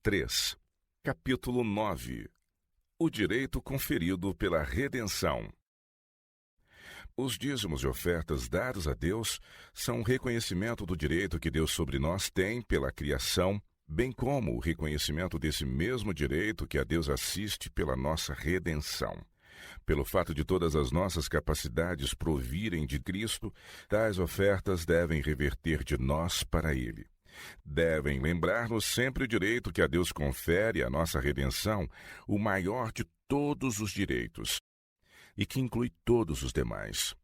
3, capítulo 9. O direito conferido pela redenção. Os dízimos e ofertas dados a Deus são um reconhecimento do direito que Deus sobre nós tem pela criação, bem como o reconhecimento desse mesmo direito que a Deus assiste pela nossa redenção. Pelo fato de todas as nossas capacidades provirem de Cristo, tais ofertas devem reverter de nós para Ele. Devem lembrar-nos sempre o direito que a Deus confere à nossa redenção, o maior de todos os direitos, e que inclui todos os demais.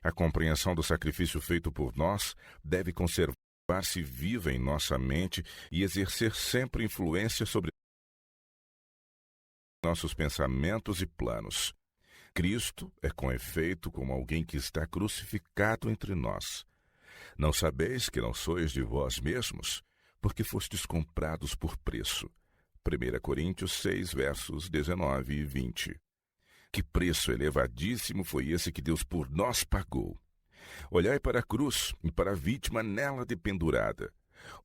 A compreensão do sacrifício feito por nós deve conservar-se viva em nossa mente e exercer sempre influência sobre nossos pensamentos e planos. Cristo é, com efeito, como alguém que está crucificado entre nós. Não sabeis que não sois de vós mesmos, porque fostes comprados por preço. 1 Coríntios 6, versos 19 e 20. Que preço elevadíssimo foi esse que Deus por nós pagou! Olhai para a cruz e para a vítima nela dependurada.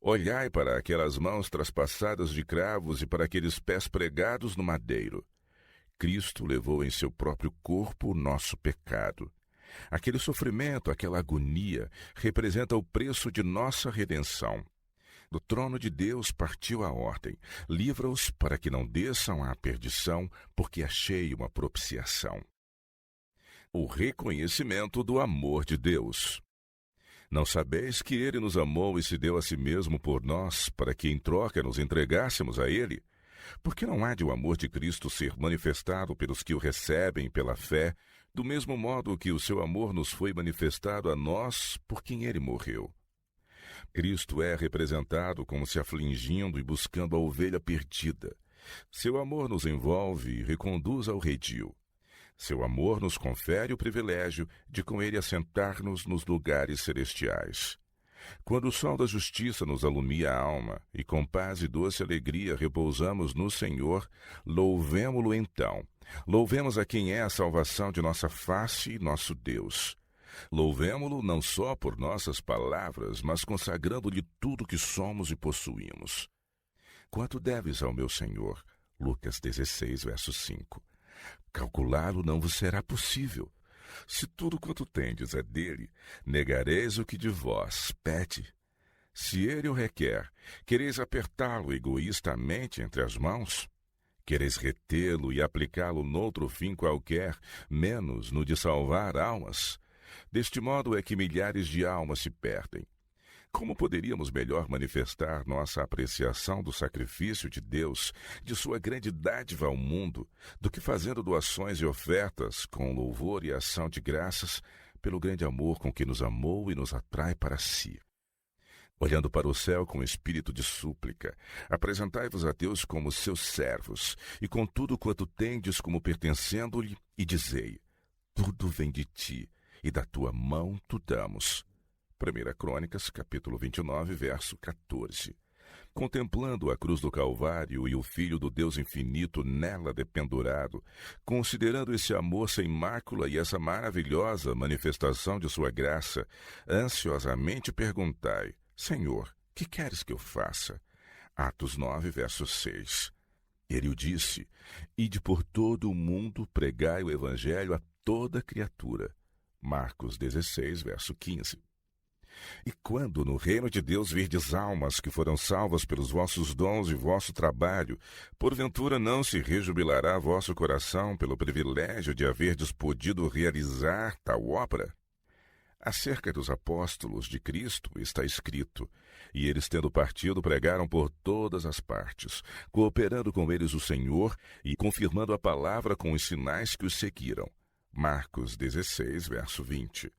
Olhai para aquelas mãos traspassadas de cravos e para aqueles pés pregados no madeiro. Cristo levou em seu próprio corpo o nosso pecado. Aquele sofrimento, aquela agonia, representa o preço de nossa redenção. Do trono de Deus partiu a ordem: livra-os para que não desçam à perdição, porque achei uma propiciação. O reconhecimento do amor de Deus. Não sabeis que Ele nos amou e se deu a si mesmo por nós, para que em troca nos entregássemos a Ele? Porque não há de o amor de Cristo ser manifestado pelos que o recebem pela fé, do mesmo modo que o seu amor nos foi manifestado a nós por quem Ele morreu. Cristo é representado como se afligindo e buscando a ovelha perdida. Seu amor nos envolve e reconduz ao redil. Seu amor nos confere o privilégio de com Ele assentar-nos nos lugares celestiais. Quando o sol da justiça nos alumia a alma, e com paz e doce alegria repousamos no Senhor, louvemo-lo então. Louvemos a quem é a salvação de nossa face e nosso Deus. Louvemo-lo não só por nossas palavras, mas consagrando-lhe tudo que somos e possuímos. Quanto deves ao meu Senhor? Lucas 16, verso 5. Calculá-lo não vos será possível. Se tudo quanto tendes é dele, negareis o que de vós pede. Se ele o requer, quereis apertá-lo egoístamente entre as mãos? Quereis retê-lo e aplicá-lo noutro fim qualquer, menos no de salvar almas? Deste modo é que milhares de almas se perdem. Como poderíamos melhor manifestar nossa apreciação do sacrifício de Deus, de sua grande dádiva ao mundo, do que fazendo doações e ofertas com louvor e ação de graças pelo grande amor com que nos amou e nos atrai para si? Olhando para o céu com espírito de súplica, apresentai-vos a Deus como seus servos, e com tudo quanto tendes como pertencendo-lhe, e dizei: tudo vem de ti, e da tua mão tu damos. 1 Crônicas, capítulo 29, verso 14. Contemplando a cruz do Calvário e o Filho do Deus infinito nela dependurado, considerando esse amor sem mácula e essa maravilhosa manifestação de sua graça, ansiosamente perguntai: Senhor, que queres que eu faça? Atos 9, verso 6. Ele o disse: ide por todo o mundo, pregai o evangelho a toda criatura. Marcos 16, verso 15. E quando no reino de Deus virdes almas que foram salvas pelos vossos dons e vosso trabalho, porventura não se rejubilará vosso coração pelo privilégio de haverdes podido realizar tal obra? Acerca dos apóstolos de Cristo está escrito: e eles, tendo partido, pregaram por todas as partes, cooperando com eles o Senhor e confirmando a palavra com os sinais que os seguiram. Marcos 16, verso 20.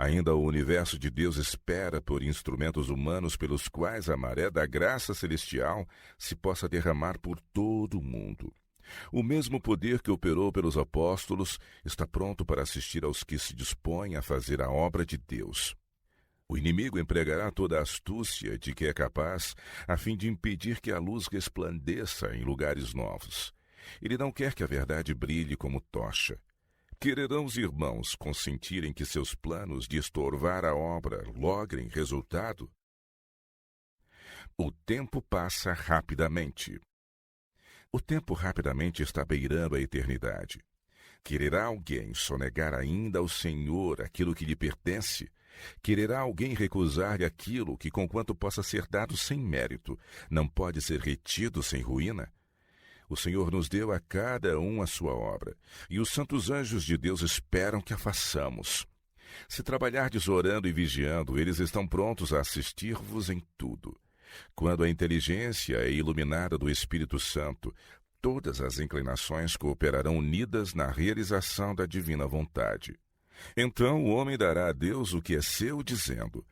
Ainda o universo de Deus espera por instrumentos humanos pelos quais a maré da graça celestial se possa derramar por todo o mundo. O mesmo poder que operou pelos apóstolos está pronto para assistir aos que se dispõem a fazer a obra de Deus. O inimigo empregará toda a astúcia de que é capaz, a fim de impedir que a luz resplandeça em lugares novos. Ele não quer que a verdade brilhe como tocha. Quererão os irmãos consentirem que seus planos de estorvar a obra logrem resultado? O tempo passa rapidamente. O tempo rapidamente está beirando a eternidade. Quererá alguém sonegar ainda ao Senhor aquilo que lhe pertence? Quererá alguém recusar-lhe aquilo que, conquanto possa ser dado sem mérito, não pode ser retido sem ruína? O Senhor nos deu a cada um a sua obra, e os santos anjos de Deus esperam que a façamos. Se trabalhardes orando e vigiando, eles estão prontos a assistir-vos em tudo. Quando a inteligência é iluminada do Espírito Santo, todas as inclinações cooperarão unidas na realização da divina vontade. Então o homem dará a Deus o que é seu, dizendo: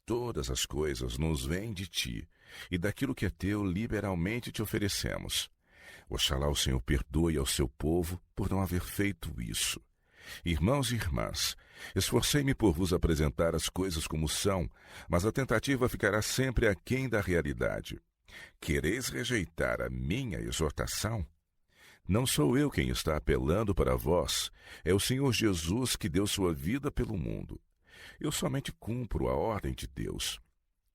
todas as coisas nos vêm de ti, e daquilo que é teu liberalmente te oferecemos. Oxalá o Senhor perdoe ao seu povo por não haver feito isso. Irmãos e irmãs, esforcei-me por vos apresentar as coisas como são, mas a tentativa ficará sempre aquém da realidade. Quereis rejeitar a minha exortação? Não sou eu quem está apelando para vós, é o Senhor Jesus que deu sua vida pelo mundo. Eu somente cumpro a ordem de Deus.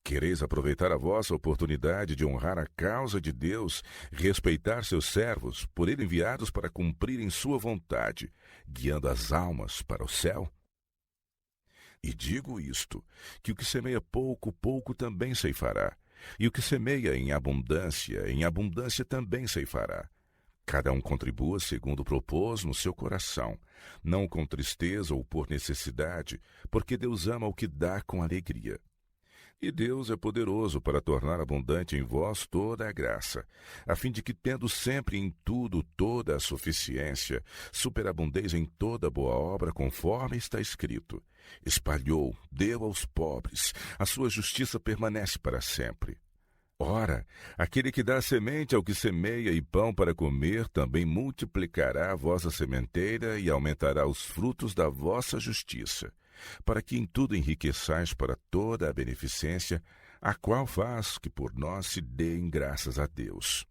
Quereis aproveitar a vossa oportunidade de honrar a causa de Deus, respeitar seus servos, por ele enviados para cumprirem sua vontade, guiando as almas para o céu? E digo isto, que o que semeia pouco, pouco também ceifará, e o que semeia em abundância também ceifará. Cada um contribua segundo propôs no seu coração, não com tristeza ou por necessidade, porque Deus ama o que dá com alegria. E Deus é poderoso para tornar abundante em vós toda a graça, a fim de que, tendo sempre em tudo toda a suficiência, superabundeis em toda boa obra, conforme está escrito: espalhou, deu aos pobres, a sua justiça permanece para sempre. Ora, aquele que dá semente ao que semeia e pão para comer, também multiplicará a vossa sementeira e aumentará os frutos da vossa justiça, para que em tudo enriqueçais para toda a beneficência, a qual faz que por nós se deem graças a Deus.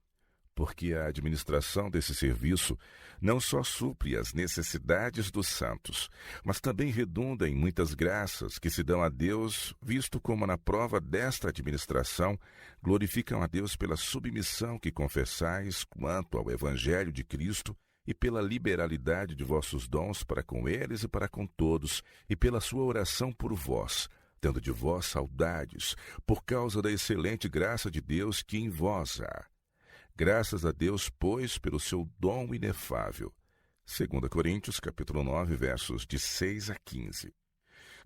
Porque a administração desse serviço não só supre as necessidades dos santos, mas também redunda em muitas graças que se dão a Deus, visto como na prova desta administração glorificam a Deus pela submissão que confessais quanto ao Evangelho de Cristo, e pela liberalidade de vossos dons para com eles e para com todos, e pela sua oração por vós, tendo de vós saudades, por causa da excelente graça de Deus que em vós há. Graças a Deus, pois, pelo seu dom inefável. 2 Coríntios, capítulo 9, versos de 6 a 15.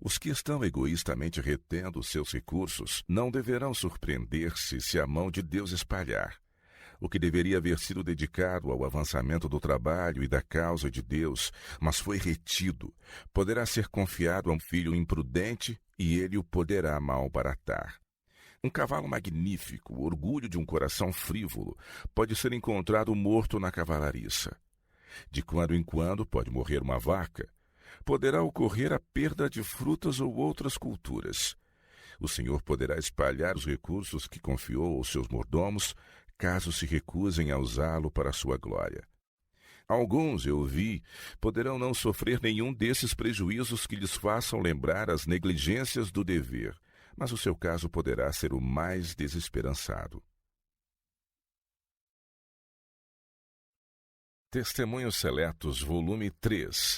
Os que estão egoístamente retendo os seus recursos não deverão surpreender-se se a mão de Deus espalhar. O que deveria haver sido dedicado ao avançamento do trabalho e da causa de Deus, mas foi retido, poderá ser confiado a um filho imprudente e ele o poderá malbaratar. Um cavalo magnífico, o orgulho de um coração frívolo, pode ser encontrado morto na cavalariça. De quando em quando pode morrer uma vaca. Poderá ocorrer a perda de frutas ou outras culturas. O Senhor poderá espalhar os recursos que confiou aos seus mordomos, caso se recusem a usá-lo para a sua glória. Alguns, eu vi, poderão não sofrer nenhum desses prejuízos que lhes façam lembrar as negligências do dever, mas o seu caso poderá ser o mais desesperançado. Testemunhos Seletos, volume 3.